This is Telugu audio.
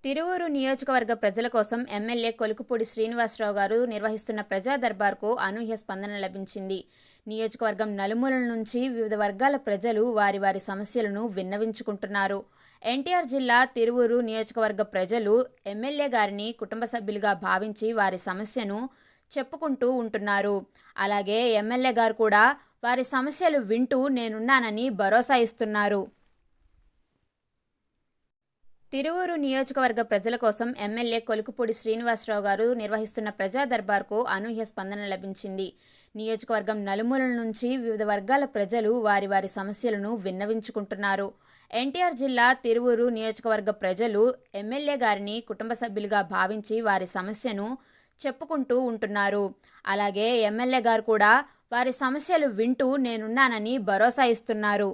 తిరువూరు నియోజకవర్గ ప్రజల కోసం ఎమ్మెల్యే కొలుకుపూడి శ్రీనివాసరావు గారు నిర్వహిస్తున్న ప్రజా దర్బార్కు అనూహ్య స్పందన లభించింది. నియోజకవర్గం నలుమూలల నుంచి వివిధ వర్గాల ప్రజలు వారి వారి సమస్యలను విన్నవించుకుంటున్నారు. ఎన్టీఆర్ జిల్లా తిరువూరు నియోజకవర్గ ప్రజలు ఎమ్మెల్యే గారిని కుటుంబ సభ్యులుగా భావించి వారి సమస్యను చెప్పుకుంటూ ఉంటున్నారు. అలాగే ఎమ్మెల్యే గారు కూడా వారి సమస్యలు వింటూ నేనున్నానని భరోసా ఇస్తున్నారు. తిరువూరు నియోజకవర్గ ప్రజల కోసం ఎమ్మెల్యే కొలుకుపూడి శ్రీనివాసరావు గారు నిర్వహిస్తున్న ప్రజా దర్బార్కు అనూహ్య స్పందన లభించింది. నియోజకవర్గం నలుమూలల నుంచి వివిధ వర్గాల ప్రజలు వారి వారి సమస్యలను విన్నవించుకుంటున్నారు. ఎన్టీఆర్ జిల్లా తిరువూరు నియోజకవర్గ ప్రజలు ఎమ్మెల్యే గారిని కుటుంబ సభ్యులుగా భావించి వారి సమస్యను చెప్పుకుంటూ ఉంటున్నారు. అలాగే ఎమ్మెల్యే గారు కూడా వారి సమస్యలు వింటూ నేనున్నానని భరోసా ఇస్తున్నారు.